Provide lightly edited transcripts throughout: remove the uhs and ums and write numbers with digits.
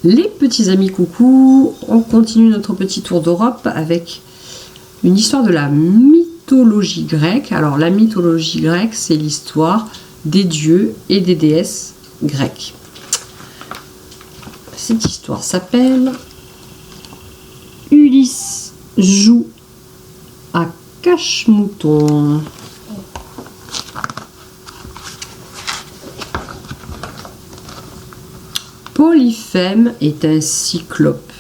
Les petits amis coucou, on continue notre petit tour d'Europe avec une histoire de la mythologie grecque. Alors la mythologie grecque, c'est l'histoire des dieux et des déesses grecques. Cette histoire s'appelle Ulysse joue à cache-mouton. Polyphème est un cyclope,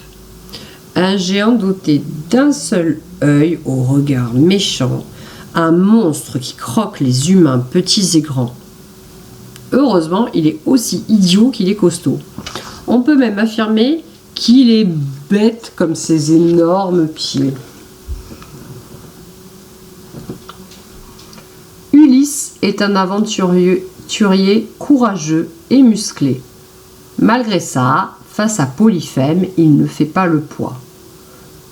un géant doté d'un seul œil au regard méchant, un monstre qui croque les humains petits et grands. Heureusement, il est aussi idiot qu'il est costaud. On peut même affirmer qu'il est bête comme ses énormes pieds. Ulysse est un aventurier courageux et musclé. Malgré ça, face à Polyphème, il ne fait pas le poids.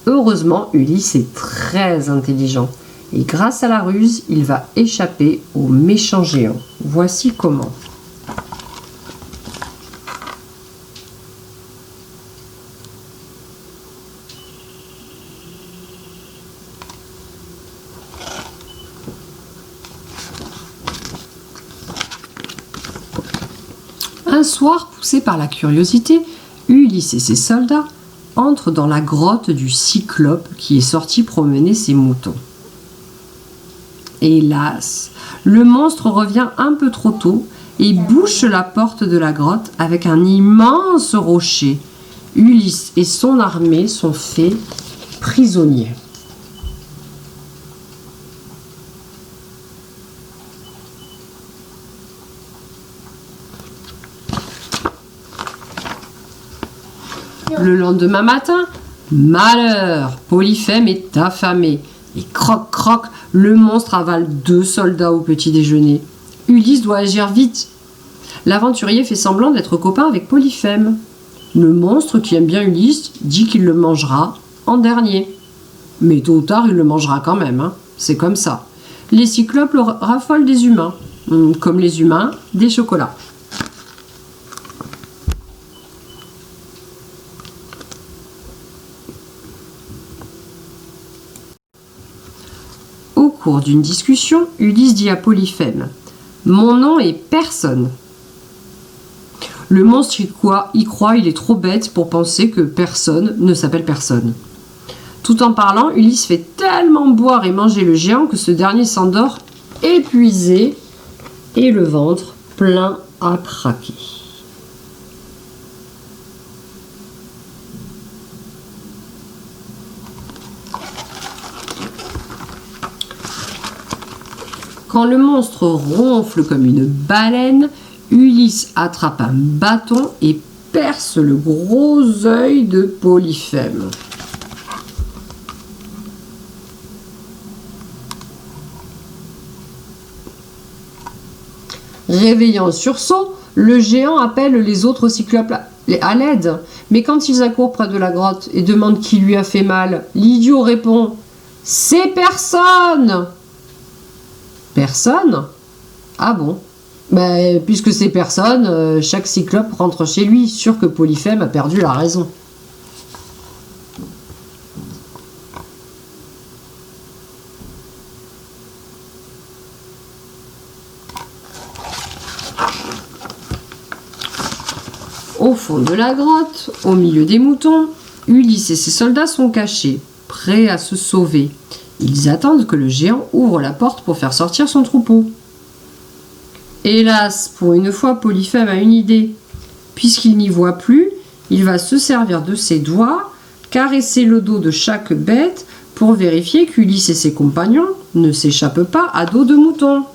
Heureusement, Ulysse est très intelligent et grâce à la ruse, il va échapper au méchant géant. Voici comment. Un soir, poussé par la curiosité, Ulysse et ses soldats entrent dans la grotte du Cyclope qui est sorti promener ses moutons. Hélas, le monstre revient un peu trop tôt et bouche la porte de la grotte avec un immense rocher. Ulysse et son armée sont faits prisonniers. Le lendemain matin, malheur, Polyphème est affamé. Et croc croc, le monstre avale 2 soldats au petit déjeuner. Ulysse doit agir vite. L'aventurier fait semblant d'être copain avec Polyphème. Le monstre, qui aime bien Ulysse, dit qu'il le mangera en dernier. Mais tôt ou tard, il le mangera quand même, hein. C'est comme ça. Les cyclopes raffolent des humains, comme les humains des chocolats. Au cours d'une discussion, Ulysse dit à Polyphème « Mon nom est personne ». Le monstre y croit, il est trop bête pour penser que personne ne s'appelle personne. Tout en parlant, Ulysse fait tellement boire et manger le géant que ce dernier s'endort épuisé et le ventre plein à craquer. Quand le monstre ronfle comme une baleine, Ulysse attrape un bâton et perce le gros œil de Polyphème. Réveillé en sursaut, le géant appelle les autres cyclopes à l'aide. Mais quand ils accourent près de la grotte et demandent qui lui a fait mal, l'idiot répond « C'est personne !» Personne? Ah bon? Puisque c'est personne, chaque cyclope rentre chez lui, sûr que Polyphème a perdu la raison. Au fond de la grotte, au milieu des moutons, Ulysse et ses soldats sont cachés, prêts à se sauver. Ils attendent que le géant ouvre la porte pour faire sortir son troupeau. Hélas, pour une fois, Polyphème a une idée. Puisqu'il n'y voit plus, il va se servir de ses doigts, caresser le dos de chaque bête pour vérifier qu'Ulysse et ses compagnons ne s'échappent pas à dos de mouton.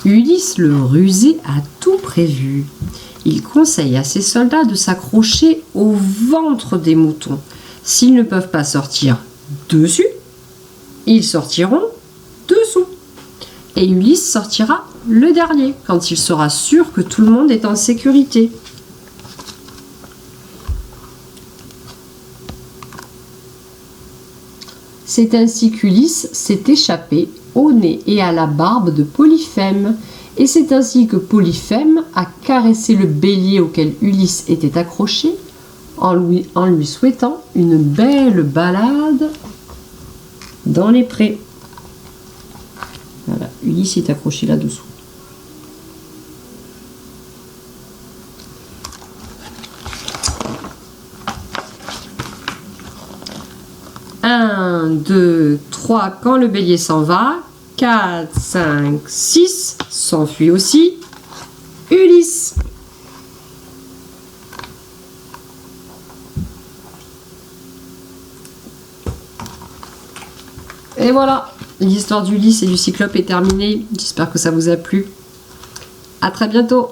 Ulysse le rusé a tout prévu. Il conseille à ses soldats de s'accrocher au ventre des moutons. S'ils ne peuvent pas sortir dessus, ils sortiront dessous. Et Ulysse sortira le dernier, quand il sera sûr que tout le monde est en sécurité. C'est ainsi qu'Ulysse s'est échappé au nez et à la barbe de Polyphème. Et c'est ainsi que Polyphème a caressé le bélier auquel Ulysse était accroché en lui souhaitant une belle balade dans les prés. Voilà, Ulysse est accroché là-dessous. Un, 2, 3, quand le bélier s'en va. 4, 5, 6, s'enfuit aussi Ulysse. Et voilà, l'histoire d'Ulysse et du Cyclope est terminée. J'espère que ça vous a plu. À très bientôt.